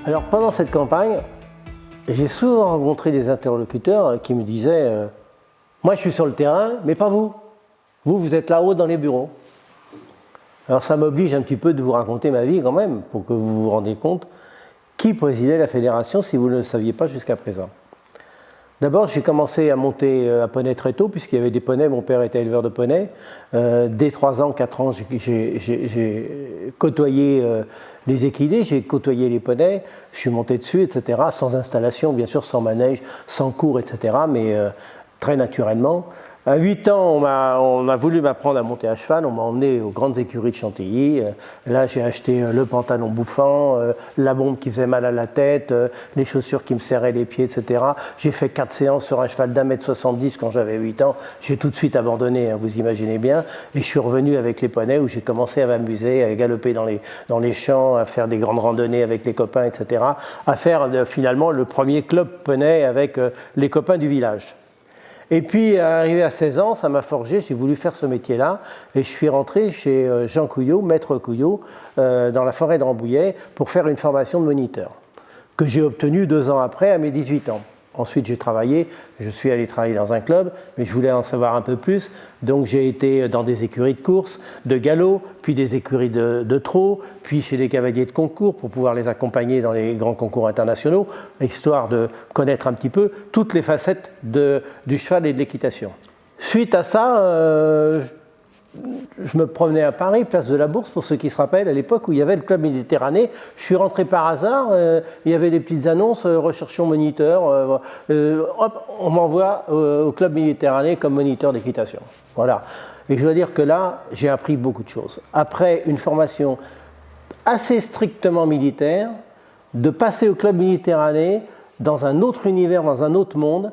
Alors pendant cette campagne, j'ai souvent rencontré des interlocuteurs qui me disaient moi je suis sur le terrain, mais pas vous. Vous êtes là-haut dans les bureaux. Alors ça m'oblige un petit peu de vous raconter ma vie quand même, pour que vous vous rendiez compte qui présidait la fédération si vous ne le saviez pas jusqu'à présent. D'abord, j'ai commencé à monter à poney très tôt, puisqu'il y avait des poneys, mon père était éleveur de poneys. Dès 3 ans, 4 ans, j'ai côtoyé les équidés, j'ai côtoyé les poneys, je suis monté dessus, etc., sans installation, bien sûr, sans manège, sans cours, etc., mais très naturellement. À 8 ans, on a voulu m'apprendre à monter à cheval, on m'a emmené aux grandes écuries de Chantilly. Là, j'ai acheté le pantalon bouffant, la bombe qui faisait mal à la tête, les chaussures qui me serraient les pieds, etc. J'ai fait 4 séances sur un cheval d'1,70 m quand j'avais 8 ans. J'ai tout de suite abandonné, hein, vous imaginez bien. Et je suis revenu avec les poneys où j'ai commencé à m'amuser, à galoper dans les champs, à faire des grandes randonnées avec les copains, etc. À faire finalement le premier club poney avec les copains du village. Et puis, arrivé à 16 ans, ça m'a forgé, j'ai voulu faire ce métier-là, et je suis rentré chez Jean Couillot, maître Couillot, dans la forêt de Rambouillet, pour faire une formation de moniteur, que j'ai obtenue 2 ans après, à mes 18 ans. Ensuite, j'ai travaillé, je suis allé travailler dans un club, mais je voulais en savoir un peu plus, donc j'ai été dans des écuries de course, de galop, puis des écuries de trot, puis chez des cavaliers de concours pour pouvoir les accompagner dans les grands concours internationaux, histoire de connaître un petit peu toutes les facettes du cheval et de l'équitation. Suite à ça, je me promenais à Paris, place de la Bourse, pour ceux qui se rappellent, à l'époque où il y avait le club Méditerranée. Je suis rentré par hasard, il y avait des petites annonces, recherchons moniteur, hop, on m'envoie au club Méditerranée comme moniteur d'équitation. Voilà. Et je dois dire que là, j'ai appris beaucoup de choses. Après une formation assez strictement militaire, de passer au club Méditerranée dans un autre univers, dans un autre monde,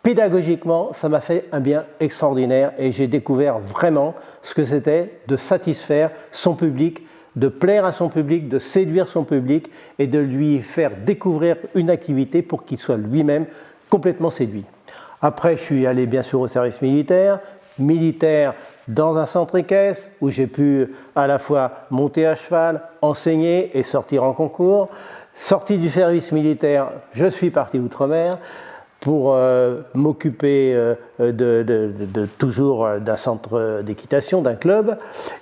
pédagogiquement, ça m'a fait un bien extraordinaire et j'ai découvert vraiment ce que c'était de satisfaire son public, de plaire à son public, de séduire son public et de lui faire découvrir une activité pour qu'il soit lui-même complètement séduit. Après, je suis allé bien sûr au service militaire dans un centre équestre où j'ai pu à la fois monter à cheval, enseigner et sortir en concours. Sorti du service militaire, je suis parti outre-mer pour m'occuper toujours d'un centre d'équitation, d'un club.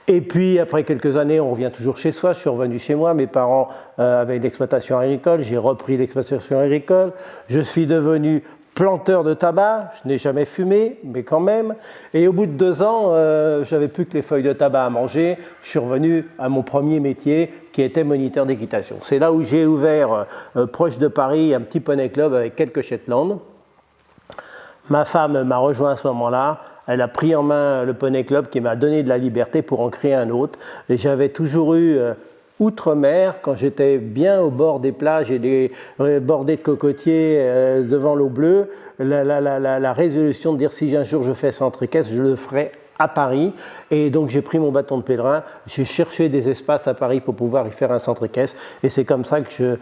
Et puis, après quelques années, on revient toujours chez soi. Je suis revenu chez moi. Mes parents avaient l'exploitation agricole. J'ai repris l'exploitation agricole. Je suis devenu planteur de tabac. Je n'ai jamais fumé, mais quand même. Et au bout de 2 ans, j'avais plus que les feuilles de tabac à manger. Je suis revenu à mon premier métier, qui était moniteur d'équitation. C'est là où j'ai ouvert, proche de Paris, un petit poney club avec quelques Shetland. Ma femme m'a rejoint à ce moment-là, elle a pris en main le poney club qui m'a donné de la liberté pour en créer un autre. Et j'avais toujours eu, outre-mer, quand j'étais bien au bord des plages et des bordées de cocotiers devant l'eau bleue, la résolution de dire si un jour je fais centre équestre, je le ferai à Paris. Et donc j'ai pris mon bâton de pèlerin, j'ai cherché des espaces à Paris pour pouvoir y faire un centre équestre. Et c'est comme ça que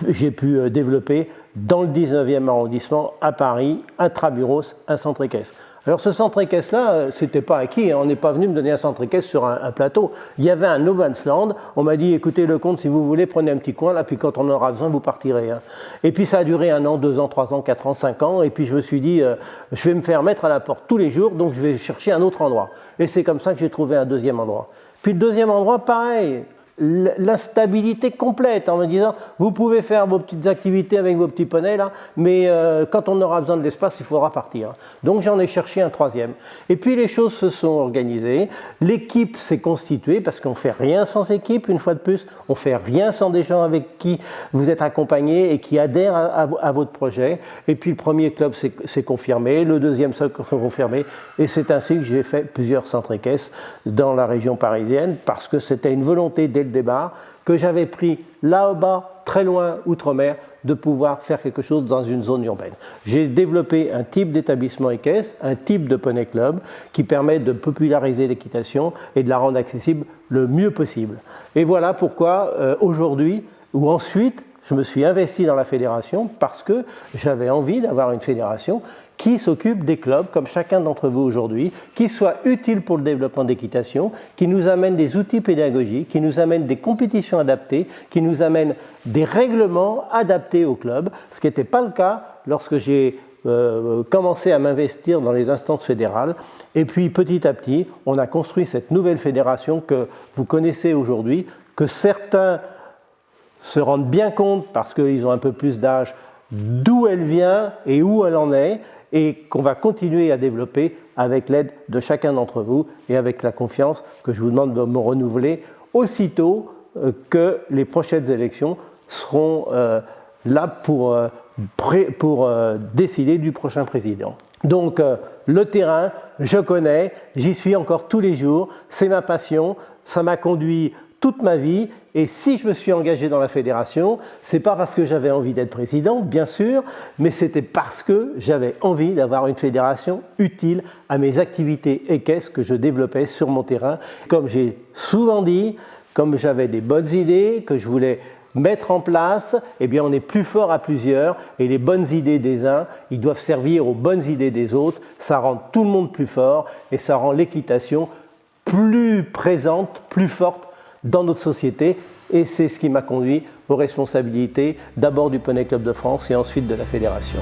j'ai pu développer dans le 19e arrondissement, à Paris, intramuros, un centre équestre. Alors ce centre équestre-là, c'était pas acquis, hein. On n'est pas venu me donner un centre équestre sur un plateau. Il y avait un no man's land, on m'a dit écoutez le comte, si vous voulez, prenez un petit coin là, puis quand on aura besoin, vous partirez. Hein. Et puis ça a duré 1 an, 2 ans, 3 ans, 4 ans, 5 ans, et puis je me suis dit je vais me faire mettre à la porte tous les jours, donc je vais chercher un autre endroit. Et c'est comme ça que j'ai trouvé un deuxième endroit. Puis le deuxième endroit, pareil, l'instabilité complète en me disant vous pouvez faire vos petites activités avec vos petits poneys là, mais quand on aura besoin de l'espace, il faudra partir. Donc j'en ai cherché un troisième. Et puis les choses se sont organisées, l'équipe s'est constituée parce qu'on ne fait rien sans équipe, une fois de plus, on ne fait rien sans des gens avec qui vous êtes accompagnés et qui adhèrent à votre projet. Et puis le premier club s'est confirmé, le deuxième s'est confirmé, et c'est ainsi que j'ai fait plusieurs centres équestres dans la région parisienne parce que c'était une volonté dès le départ, que j'avais pris là-bas, très loin, outre-mer, de pouvoir faire quelque chose dans une zone urbaine. J'ai développé un type d'établissement équestre, un type de poney club qui permet de populariser l'équitation et de la rendre accessible le mieux possible. Et voilà pourquoi aujourd'hui, ou ensuite, je me suis investi dans la fédération parce que j'avais envie d'avoir une fédération qui s'occupent des clubs, comme chacun d'entre vous aujourd'hui, qui soient utiles pour le développement d'équitation, qui nous amènent des outils pédagogiques, qui nous amènent des compétitions adaptées, qui nous amènent des règlements adaptés aux clubs, ce qui n'était pas le cas lorsque j'ai commencé à m'investir dans les instances fédérales. Et puis petit à petit, on a construit cette nouvelle fédération que vous connaissez aujourd'hui, que certains se rendent bien compte parce qu'ils ont un peu plus d'âge, d'où elle vient et où elle en est, et qu'on va continuer à développer avec l'aide de chacun d'entre vous et avec la confiance que je vous demande de me renouveler aussitôt que les prochaines élections seront là pour décider du prochain président. Donc le terrain, je connais, j'y suis encore tous les jours, c'est ma passion, ça m'a conduit toute ma vie, et si je me suis engagé dans la fédération, c'est pas parce que j'avais envie d'être président, bien sûr, mais c'était parce que j'avais envie d'avoir une fédération utile à mes activités équestres que je développais sur mon terrain. Comme j'ai souvent dit, comme j'avais des bonnes idées que je voulais mettre en place, eh bien on est plus fort à plusieurs, et les bonnes idées des uns, ils doivent servir aux bonnes idées des autres. Ça rend tout le monde plus fort, et ça rend l'équitation plus présente, plus forte dans notre société, et c'est ce qui m'a conduit aux responsabilités d'abord du Poney Club de France et ensuite de la fédération.